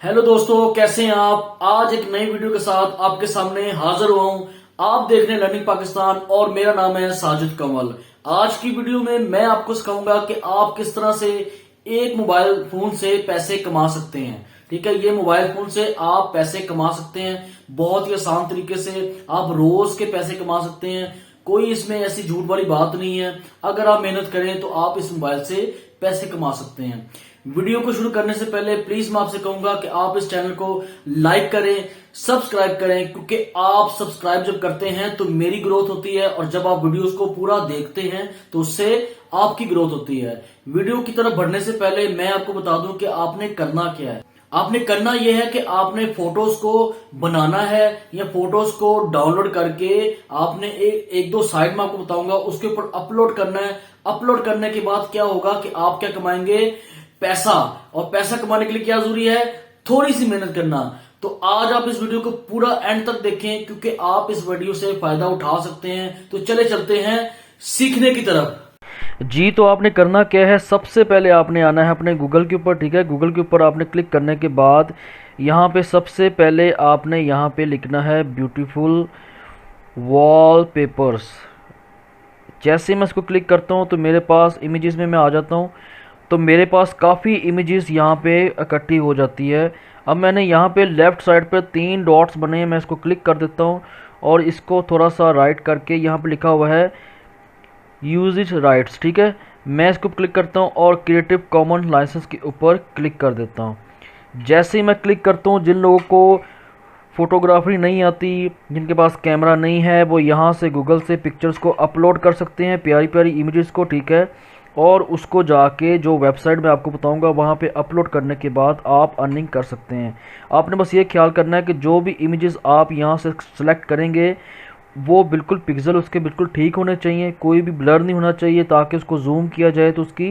Hello दोस्तों, कैसे हैं आप। आज एक नई वीडियो के साथ आपके सामने हाजिर हुआ हूं। आप देख रहे हैं लर्निंग पाकिस्तान और मेरा नाम है साजिद कंवल। आज की वीडियो में मैं आपको सिखाऊंगा कि आप किस तरह से एक मोबाइल फोन से पैसे कमा सकते हैं। ठीक है, ये मोबाइल फोन से आप पैसे कमा सकते हैं बहुत ही आसान तरीके से। आप रोज के पैसे कमा सकते हैं, कोई इसमें ऐसी झूठ वाली बात नहीं है। अगर आप मेहनत करें तो आप इस मोबाइल से पैसे कमा सकते हैं। वीडियो को शुरू करने से पहले प्लीज मैं आपसे कहूंगा कि आप इस चैनल को लाइक करें, सब्सक्राइब करें, क्योंकि आप सब्सक्राइब जब करते हैं तो मेरी ग्रोथ होती है और जब आप वीडियोस को पूरा देखते हैं तो उससे आपकी ग्रोथ होती है। वीडियो की तरफ बढ़ने से पहले मैं आपको बता दूं कि आपने करना क्या है। आपने करना यह है कि आपने फोटोज को बनाना है या फोटोज को डाउनलोड करके आपने एक दो साइट में आपको बताऊंगा उसके ऊपर अपलोड करना है। अपलोड करने के बाद क्या होगा कि आप क्या कमाएंगे, पैसा। और पैसा कमाने के लिए क्या जरूरी है, थोड़ी सी मेहनत करना। तो आज आप इस वीडियो को पूरा एंड तक देखें क्योंकि आप इस वीडियो से फायदा उठा सकते हैं। तो चले चलते हैं सीखने की तरफ। जी, तो आपने करना क्या है, सबसे पहले आपने आना है अपने गूगल के ऊपर। ठीक है, गूगल के ऊपर आपने क्लिक करने के बाद यहाँ पे सबसे पहले आपने यहाँ पे लिखना है ब्यूटीफुल वॉलपेपर्स। जैसे मैं इसको क्लिक करता हूँ तो मेरे पास इमेजेस में मैं आ जाता हूँ। तो मेरे पास काफ़ी इमेजेस यहाँ पे इकट्ठी हो जाती है। अब मैंने यहाँ पे लेफ़्ट साइड पे 3 डॉट्स बने हैं, मैं इसको क्लिक कर देता हूँ और इसको थोड़ा सा राइट करके यहाँ पे लिखा हुआ है यूजेज राइट्स। ठीक है, मैं इसको क्लिक करता हूँ और क्रिएटिव कॉमन्स लाइसेंस के ऊपर क्लिक कर देता हूँ। जैसे ही मैं क्लिक करता हूँ, जिन लोगों को फ़ोटोग्राफी नहीं आती, जिनके पास कैमरा नहीं है, वो यहाँ से गूगल से पिक्चर्स को अपलोड कर सकते हैं, प्यारी प्यारी इमेजेस को। ठीक है, और उसको जाके जो वेबसाइट मैं आपको बताऊंगा वहाँ पे अपलोड करने के बाद आप अर्निंग कर सकते हैं। आपने बस ये ख्याल करना है कि जो भी इमेजेस आप यहाँ से सेलेक्ट करेंगे वो बिल्कुल पिक्सल उसके बिल्कुल ठीक होने चाहिए, कोई भी ब्लर नहीं होना चाहिए, ताकि उसको जूम किया जाए तो उसकी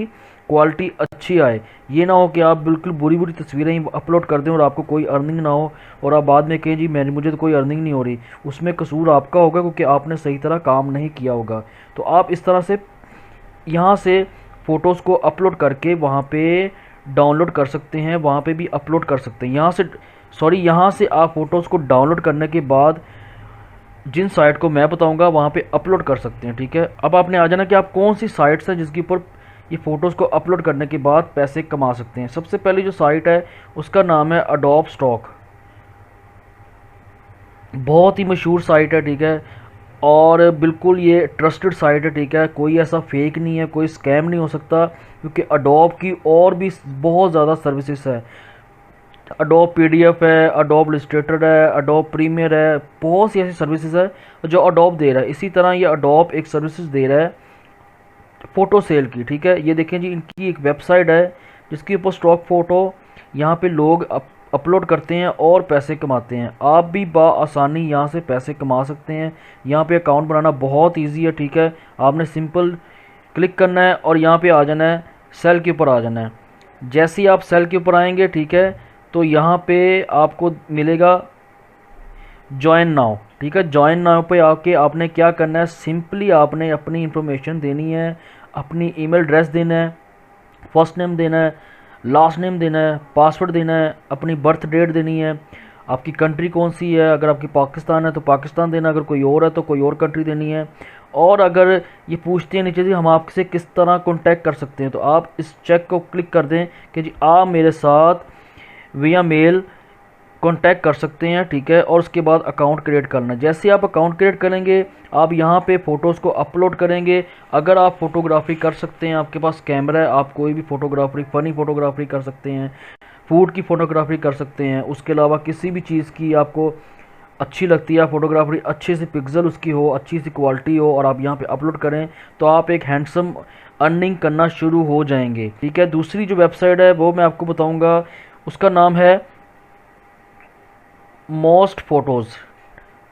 क्वालिटी अच्छी आए। ये ना हो कि आप बिल्कुल बुरी बुरी तस्वीरें ही अपलोड कर दें और आपको कोई अर्निंग ना हो और आप बाद में कहें जी मुझे तो कोई अर्निंग नहीं हो रही। उसमें कसूर आपका होगा क्योंकि आपने सही तरह काम नहीं किया होगा। तो आप इस तरह से यहाँ से फ़ोटोज़ को अपलोड करके वहाँ पे डाउनलोड कर सकते हैं, वहाँ पे भी अपलोड कर सकते हैं। यहाँ से आप फ़ोटोज़ को डाउनलोड करने के बाद जिन साइट को मैं बताऊंगा वहाँ पे अपलोड कर सकते हैं। ठीक है, अब आपने आ जाना कि आप कौन सी साइट्स है जिसके ऊपर ये फ़ोटोज़ को अपलोड करने के बाद पैसे कमा सकते हैं। सबसे पहले जो साइट है उसका नाम है अडोब स्टॉक। बहुत ही मशहूर साइट है। ठीक है, और बिल्कुल ये ट्रस्टेड साइट है। ठीक है, कोई ऐसा फेक नहीं है, कोई स्कैम नहीं हो सकता, क्योंकि अडोब की और भी बहुत ज़्यादा सर्विसेज है। अडोब पीडीएफ है, अडोब इलस्ट्रेटर है, अडोब प्रीमियर है, बहुत सी ऐसी सर्विसेज है जो अडोब दे रहा है। इसी तरह ये अडोब एक सर्विसेज दे रहा है फ़ोटो सेल की। ठीक है, ये देखें जी, इनकी एक वेबसाइट है जिसके ऊपर स्टॉक फ़ोटो यहाँ पे लोग अपलोड करते हैं और पैसे कमाते हैं। आप भी आसानी यहाँ से पैसे कमा सकते हैं। यहाँ पे अकाउंट बनाना बहुत ईजी है। ठीक है, आपने सिंपल क्लिक करना है और यहाँ पे आ जाना है, सेल के ऊपर आ जाना है। जैसे ही आप सेल के ऊपर आएंगे, ठीक है, तो यहाँ पे आपको मिलेगा ज्वाइन नाउ। ठीक है, ज्वाइन नाउ पे आके आपने क्या करना है, सिंपली आपने अपनी इंफॉर्मेशन देनी है, अपनी ईमेल एड्रेस देना है, फर्स्ट नेम देना है, लास्ट नेम देना है, पासवर्ड देना है, अपनी बर्थ डेट देनी है, आपकी कंट्री कौन सी है, अगर आपकी पाकिस्तान है तो पाकिस्तान देना, अगर कोई और है तो कोई और कंट्री देनी है। और अगर ये पूछते हैं नीचे से हम आपसे किस तरह कांटेक्ट कर सकते हैं, तो आप इस चेक को क्लिक कर दें कि जी आप मेरे साथ विया मेल कांटेक्ट कर सकते हैं। ठीक है, और उसके बाद अकाउंट क्रिएट करना है। जैसे आप अकाउंट क्रिएट करेंगे, आप यहाँ पे फ़ोटोज़ को अपलोड करेंगे। अगर आप फ़ोटोग्राफी कर सकते हैं, आपके पास कैमरा है, आप कोई भी फ़ोटोग्राफी, फ़नी फ़ोटोग्राफी कर सकते हैं, फूड की फ़ोटोग्राफी कर सकते हैं, उसके अलावा किसी भी चीज़ की आपको अच्छी लगती है फ़ोटोग्राफी, अच्छे से पिक्सल उसकी हो, अच्छी सी क्वालिटी हो, और आप यहाँ पे अपलोड करें तो आप एक हैंडसम अर्निंग करना शुरू हो जाएंगे। ठीक है, दूसरी जो वेबसाइट है वो मैं आपको बताऊँगा, उसका नाम है मोस्ट फ़ोटोज़।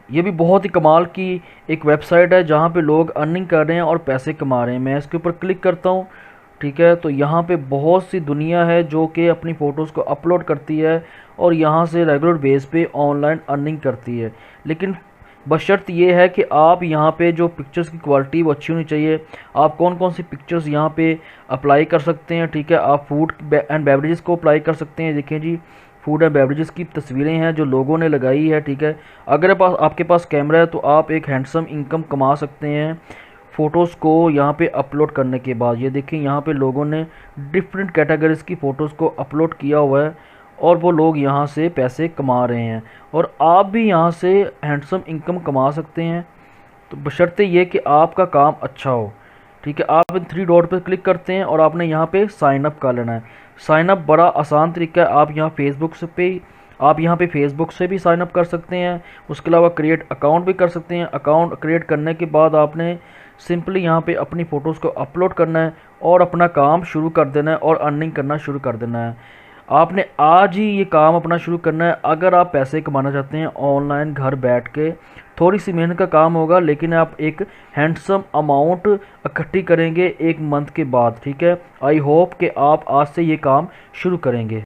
ये भी बहुत ही कमाल की एक वेबसाइट है जहाँ पे लोग अर्निंग कर रहे हैं और पैसे कमा रहे हैं। मैं इसके ऊपर क्लिक करता हूँ। ठीक है, तो यहाँ पे बहुत सी दुनिया है जो कि अपनी फ़ोटोज़ को अपलोड करती है और यहाँ से रेगुलर बेस पे ऑनलाइन अर्निंग करती है। लेकिन बशर्त ये है कि आप यहाँ पे जो पिक्चर्स की क्वालिटी वो अच्छी होनी चाहिए। आप कौन कौन सी पिक्चर्स यहाँ पे अप्लाई कर सकते हैं। ठीक है, आप फूड एंड बेवरेजेस को अप्लाई कर सकते हैं। देखें जी, फूड एंड बेवरेजेस की तस्वीरें हैं जो लोगों ने लगाई है, ठीक है। अगर आपके पास कैमरा है तो आप एक हैंडसम इनकम कमा सकते हैं फ़ोटोज़ को यहाँ पे अपलोड करने के बाद। ये देखिए यहाँ पे लोगों ने डिफरेंट कैटेगरीज़ की फ़ोटोज़ को अपलोड किया हुआ है और वो लोग यहाँ से पैसे कमा रहे हैं, और आप भी यहाँ से हैंडसम इनकम कमा सकते हैं, तो बशर्ते ये कि आपका काम अच्छा हो, ठीक है। आप इन 3 डॉट पर क्लिक करते हैं और आपने यहाँ पे साइन अप कर लेना है। साइन अप बड़ा आसान तरीका है। आप यहाँ फेसबुक से भी साइन अप कर सकते हैं। उसके अलावा क्रिएट अकाउंट भी कर सकते हैं। अकाउंट क्रिएट करने के बाद आपने सिंपली यहाँ पे अपनी फ़ोटोज़ को अपलोड करना है और अपना काम शुरू कर देना है और अर्निंग करना शुरू कर देना है। आपने आज ही ये काम अपना शुरू करना है अगर आप पैसे कमाना चाहते हैं ऑनलाइन घर बैठ के। थोड़ी सी मेहनत का काम होगा, लेकिन आप एक हैंडसम अमाउंट इकट्ठी करेंगे 1 मंथ के बाद, ठीक है। आई होप कि आप आज से ये काम शुरू करेंगे।